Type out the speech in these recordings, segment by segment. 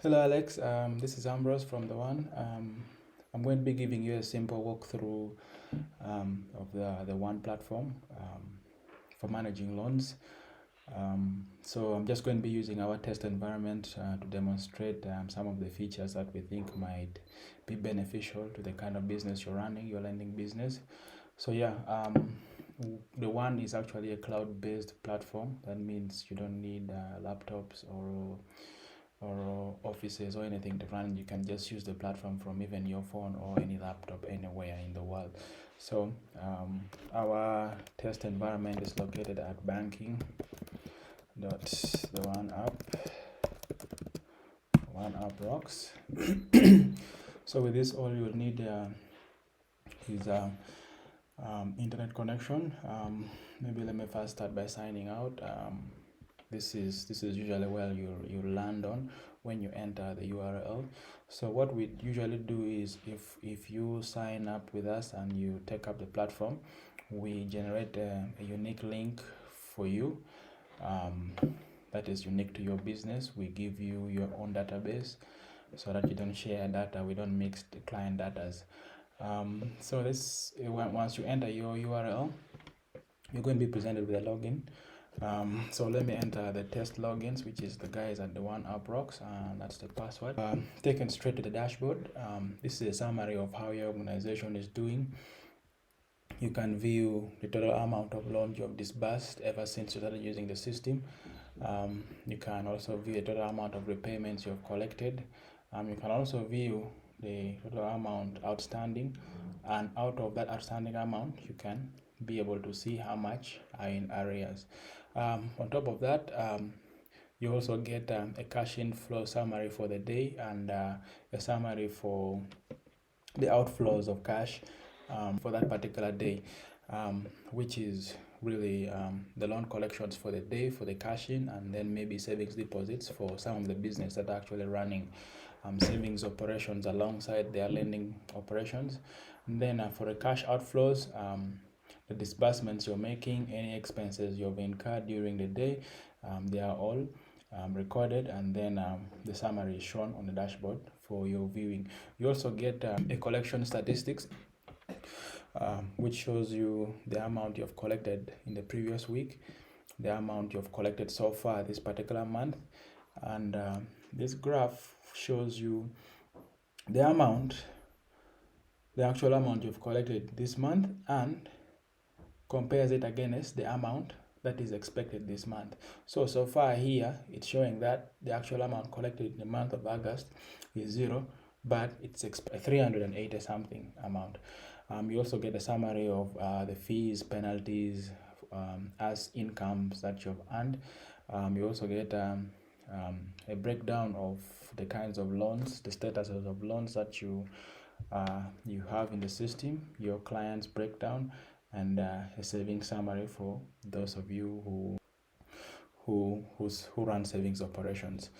Hello Alex, this is Ambrose from TheOne. I'm going to be giving you a simple walkthrough of the TheOne platform for managing loans. So I'm just going to be using our test environment to demonstrate some of the features that we think might be beneficial to the kind of business you're running, your lending business. So yeah, TheOne is actually a cloud-based platform. That means you don't need laptops or offices or anything to run. You can just use the platform from even your phone or any laptop anywhere in the world. So our test environment is located at banking dot the one app rocks. So with this, all you'll need is internet connection. Maybe let me first start by signing out. This is usually where you land on when you enter the URL. So what we usually do is if you sign up with us and you take up the platform, we generate a unique link for you that is unique to your business. We give you your own database so that you don't share data. We don't mix the client datas. So this, once you enter your URL, you're going to be presented with a login. So let me enter the test logins, which is the guys at TheOne App Rocks, and that's the password. Taken straight to the dashboard. This is a summary of how your organization is doing. You can view the total amount of loans you have disbursed ever since you started using the system. You can also view the total amount of repayments you have collected. You can also view the total amount outstanding, and out of that outstanding amount, you can be able to see how much are in arrears. On top of that, you also get a cash inflow summary for the day and a summary for the outflows of cash for that particular day, which is really the loan collections for the day, for the cash in, and then maybe savings deposits for some of the business that are actually running savings operations alongside their lending operations. And then for the cash outflows, the disbursements you're making, any expenses you've incurred during the day, they are all recorded, and then the summary is shown on the dashboard for your viewing. You also get a collection statistics, which shows you the amount you've collected in the previous week, the amount you've collected so far this particular month, and this graph shows you the actual amount you've collected this month and compares it against the amount that is expected this month. So far here, it's showing that the actual amount collected in the month of August is 0, but it's 380 something amount. You also get a summary of the fees, penalties, as incomes that you've earned. You also get a breakdown of the kinds of loans, the statuses of loans that you have in the system, your clients breakdown, and a savings summary for those of you who run savings operations.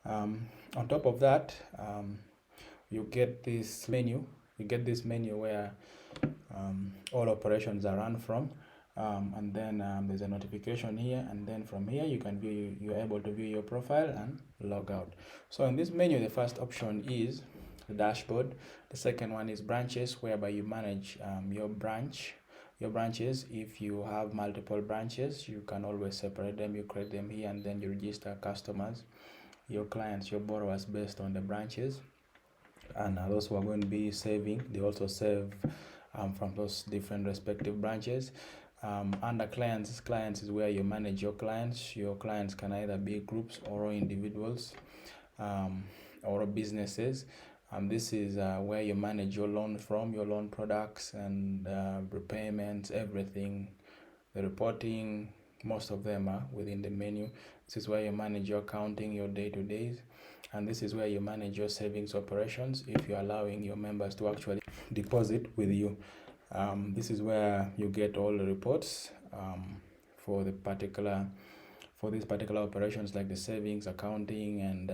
On top of that, you get this menu. Where all operations are run from, and then there's a notification here, and then from here you're able to view your profile and log out. So in this menu, the first option is the dashboard. The second one is branches, whereby you manage your branches. If you have multiple branches, you can always separate them. You create them here, and then you register customers, your clients, your borrowers based on the branches. And those who are going to be saving, they also save from those different respective branches. Under clients is where you manage your clients. Your clients can either be groups or individuals or businesses. This is where you manage your loan from, your loan products and repayments, everything, the reporting. Most of them are within the menu. This is where you manage your accounting, your day-to-days, and this is where you manage your savings operations if you're allowing your members to actually deposit with you. This is where you get all the reports for these particular operations, like the savings, accounting, and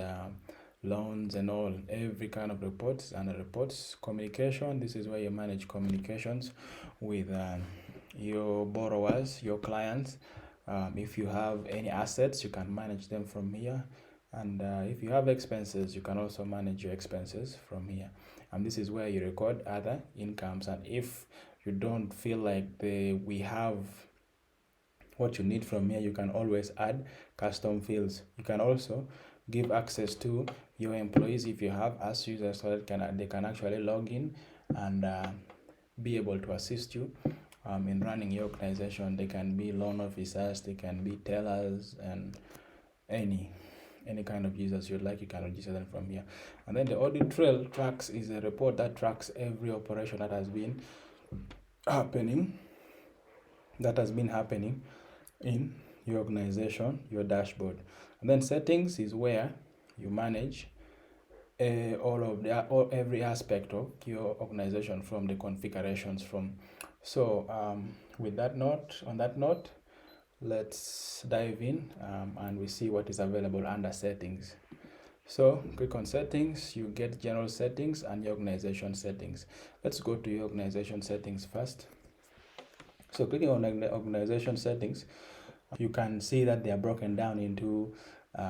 loans and all, every kind of reports. And the reports, communication, this is where you manage communications with your borrowers, your clients. If you have any assets, you can manage them from here. And if you have expenses, you can also manage your expenses from here. And this is where you record other incomes. And if you don't feel like we have what you need from here, you can always add custom fields. You can also give access to your employees if you have as users, so that they can actually log in and be able to assist you in running your organization. They can be loan officers, they can be tellers, and any kind of users you'd like, you can register them from here. And then the audit trail tracks is a report that tracks every operation that has been happening in your organization, your dashboard. And then settings is where you manage every aspect of your organization, from the configurations from. So on that note, let's dive in and we see what is available under settings. So click on settings, you get general settings and your organization settings. Let's go to your organization settings first. So clicking on the organization settings, you can see that they are broken down into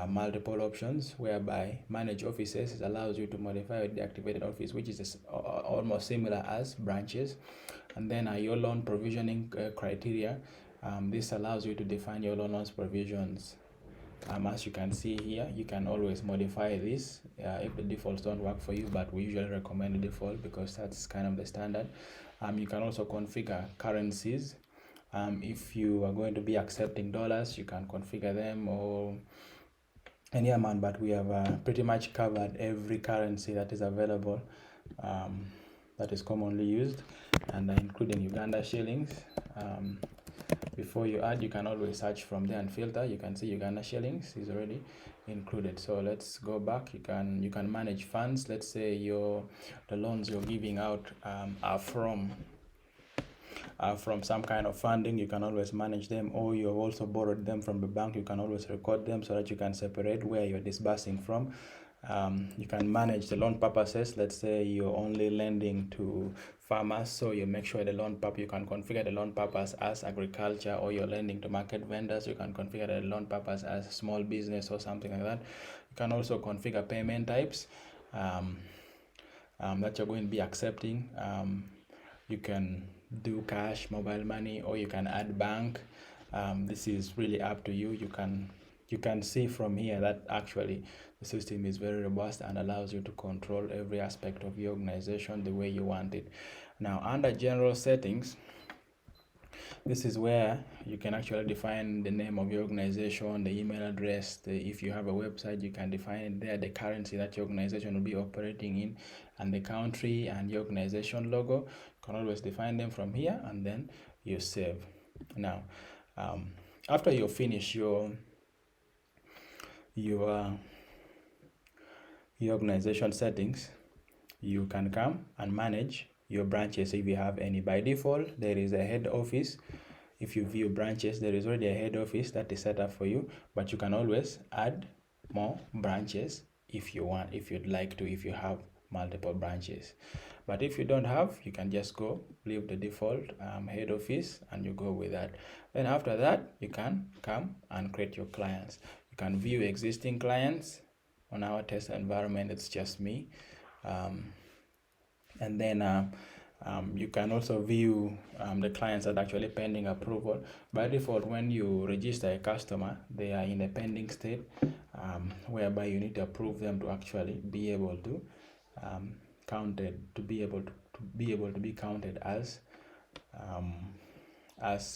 multiple options, whereby manage offices allows you to modify or deactivate an office, which is almost similar as branches. And then your loan provisioning criteria, this allows you to define your loans provisions. As you can see here, you can always modify this if the defaults don't work for you, but we usually recommend the default because that's kind of the standard. You can also configure currencies. If you are going to be accepting dollars, you can configure them, or any amount, but we have pretty much covered every currency that is available, that is commonly used, and including Uganda shillings. Before you add, you can always search from there and filter. You can see Uganda shillings is already included. So let's go back. You can manage funds. Let's say the loans you're giving out are from some kind of funding. You can always manage them, or you've also borrowed them from the bank. You can always record them so that you can separate where you're disbursing from. You can manage the loan purposes. Let's say you're only lending to farmers, so you make sure you can configure the loan purpose as agriculture, or you're lending to market vendors, you can configure the loan purpose as small business or something like that. You can also configure payment types that you're going to be accepting. You can do cash, mobile money, or you can add bank. This is really up to you. You can see from here that actually the system is very robust and allows you to control every aspect of your organization the way you want it. Now, under general settings, this is where you can actually define the name of your organization, the email address. If you have a website, you can define it there, the currency that your organization will be operating in, and the country and your organization logo. You can always define them from here, and then you save. Now, after you finish your organization settings, you can come and manage your branches if you have any. By default, there is a head office. If you view branches, there is already a head office that is set up for you, but you can always add more branches if you want, if you'd like to, if you have multiple branches. But if you don't have, you can just leave the default head office and you go with that. Then after that, you can come and create your clients. You can view existing clients. On our test environment, it's just me. And then you can also view the clients that are actually pending approval. By default, when you register a customer, they are in a pending state, whereby you need to approve them to actually be able to be able to be counted as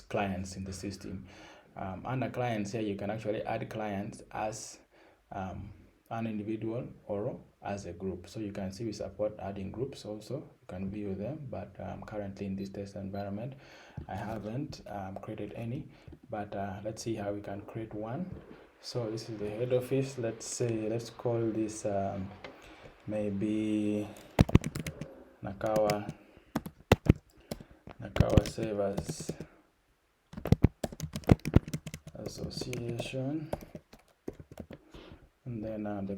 clients in the system. Under clients here, you can actually add clients as an individual or as a group. So you can see we support adding groups also. You can view them, but currently in this test environment, I haven't created any, but let's see how we can create one. So this is the head office. Let's call this maybe Nakawa Savers Association. And then the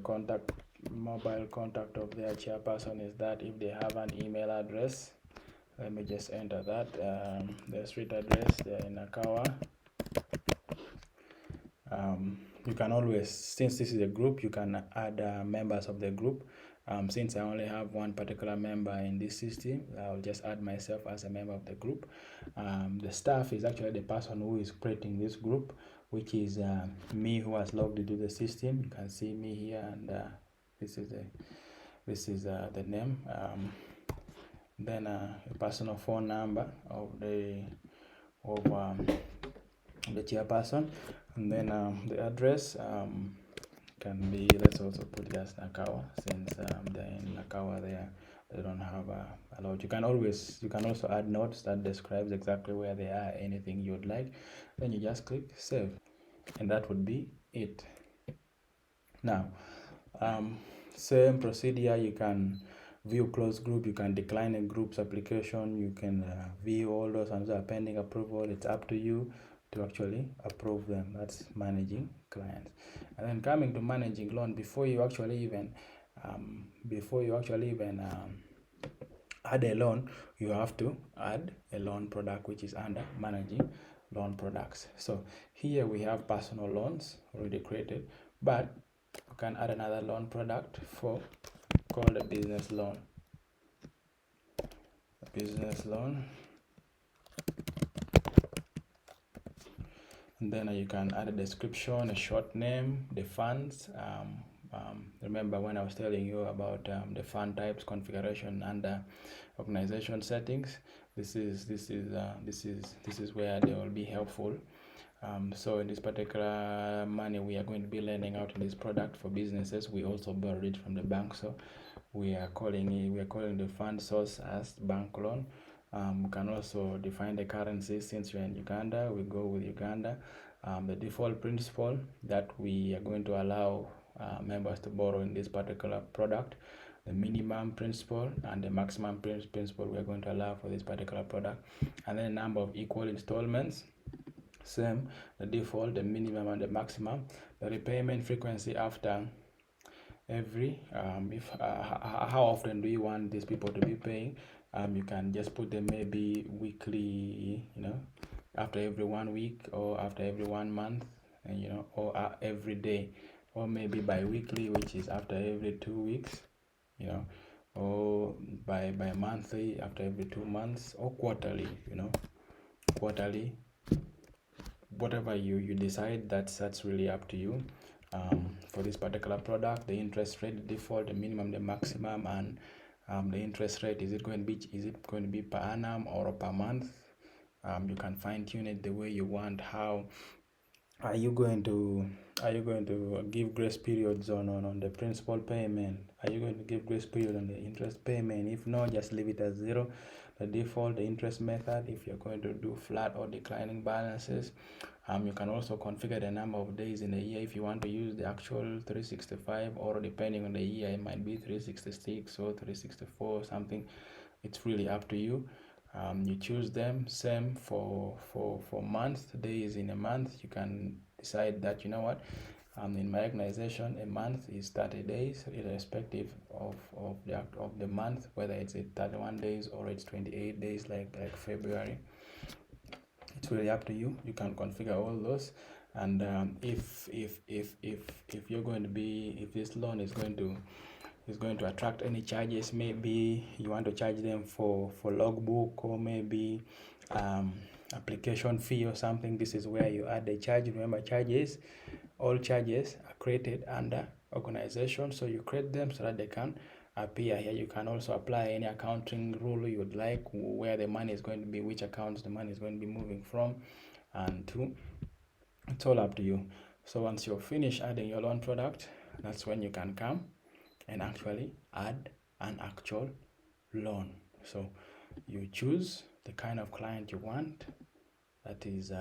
mobile contact of their chairperson is that. If they have an email address, let me just enter that. The street address, they're in Nakawa. you can always, since this is a group, you can add members of the group. Since I only have one particular member in this system, I'll just add myself as a member of the group. The staff is actually the person who is creating this group, which is me, who has logged into the system. You can see me here, and this is the name. Then a personal phone number of the chairperson, and then the address can be, let's also put just Nakawa, since they're in Nakawa, they don't have a lot. You can also add notes that describes exactly where they are, anything you'd like. Then you just click save, and that would be it. Now same procedure, you can view closed group, you can decline a group's application, you can view all those ones that are pending approval. It's up to you to actually approve them. That's managing clients. And then coming to managing loan, before you actually even add a loan, you have to add a loan product, which is under managing loan products. So here we have personal loans already created, but you can add another loan product called a business loan. And then you can add a description, a short name, the funds. Remember when I was telling you about the fund types, configuration, and organization settings? This is where they will be helpful. So in this particular money we are going to be lending out in this product for businesses, we also borrowed it from the bank, so we are calling the fund source as bank loan. We can also define the currency. Since you're in Uganda, we go with Uganda. The default principal that we are going to allow members to borrow in this particular product, the minimum principal and the maximum principal we are going to allow for this particular product, and then the number of equal installments. Same, the default, the minimum, and the maximum. The repayment frequency after every how often do you want these people to be paying? You can just put them maybe weekly, after every 1 week, or after every 1 month, and or every day, or maybe bi-weekly, which is after every 2 weeks, or by monthly, after every 2 months, or quarterly, quarterly. Whatever you decide, that's really up to you. For this particular product, the interest rate, the default, the minimum, the maximum, and the interest rate, is it going to be per annum or per month? You can fine tune it the way you want. How are you going to give grace periods on the principal payment? Are you going to give grace period on the interest payment? If not, just leave it as 0. The default, the interest method, if you're going to do flat or declining balances. You can also configure the number of days in a year if you want to use the actual 365, or depending on the year, it might be 366 or 364 something. It's really up to you. You choose them. Same for month, days in a month. You can decide that, in my organization, a month is 30 days, irrespective of the month, whether it's 31 days or it's 28 days, like February. It's really up to you. You can configure all those. And if you're going to be, if this loan is going to attract any charges, maybe you want to charge them for logbook, or maybe application fee or something, this is where you add the charge. Remember, all charges are created under organization, so you create them so that they can appear here. You can also apply any accounting rule you would like, where the money is going to be, which accounts the money is going to be moving from and to. It's all up to you. So once you're finished adding your loan product, that's when you can come and actually add an actual loan. So you choose the kind of client you want, that is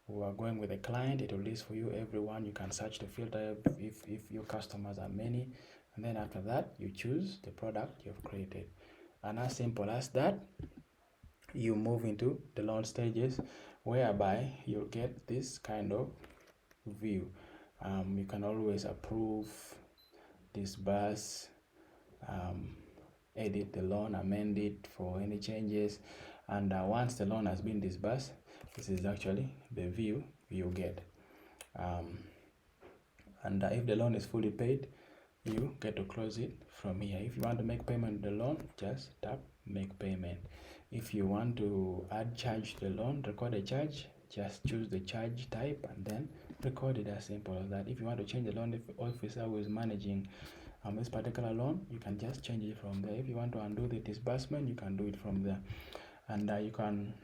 who are going with a client. It will list for you everyone. You can search to filter if your customers are many, and then after that you choose the product you've created. And as simple as that, you move into the loan stages, whereby you'll get this kind of view. You can always approve, disburse, edit the loan, amend it for any changes, and once the loan has been disbursed, this is actually the view you get. And if the loan is fully paid, you get to close it from here. If you want to make payment of the loan, just tap make payment. If you want to add charge to the loan, record a charge, just choose the charge type and then record it. As simple as that. If you want to change the loan officer who is managing this particular loan, you can just change it from there. If you want to undo the disbursement, you can do it from there. And you can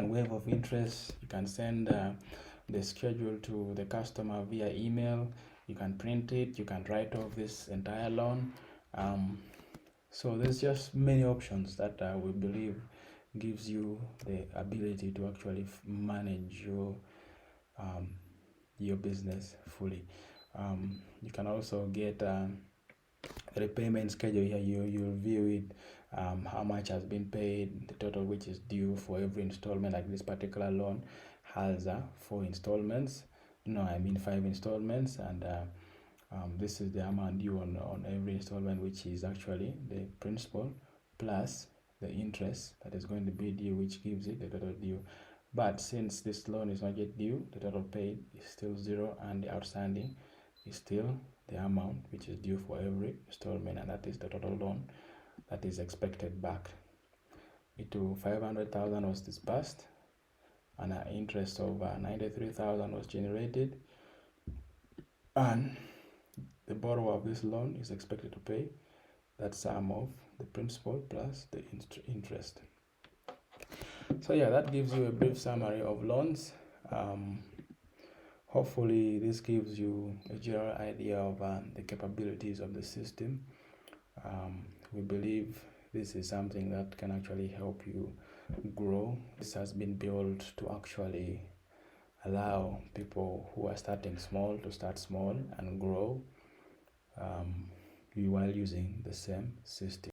waive off interest. You can send the schedule to the customer via email. You can print it. You can write off this entire loan. So there's just many options that we believe gives you the ability to actually manage your business fully. You can also get the repayment schedule here. You view it, how much has been paid, the total which is due for every installment. Like this particular loan has 4 installments, no, I mean 5 installments, and this is the amount due on every installment, which is actually the principal plus the interest that is going to be due, which gives it the total due. But since this loan is not yet due, the total paid is still 0 and the outstanding is still the amount which is due for every installment, and that is the total loan that is expected back. Into 500,000 was disbursed, and an interest of 93,000 was generated, and the borrower of this loan is expected to pay that sum of the principal plus the interest. So yeah, that gives you a brief summary of loans. Hopefully this gives you a general idea of the capabilities of the system. We believe this is something that can actually help you grow. This has been built to actually allow people who are starting small to start small and grow while using the same system.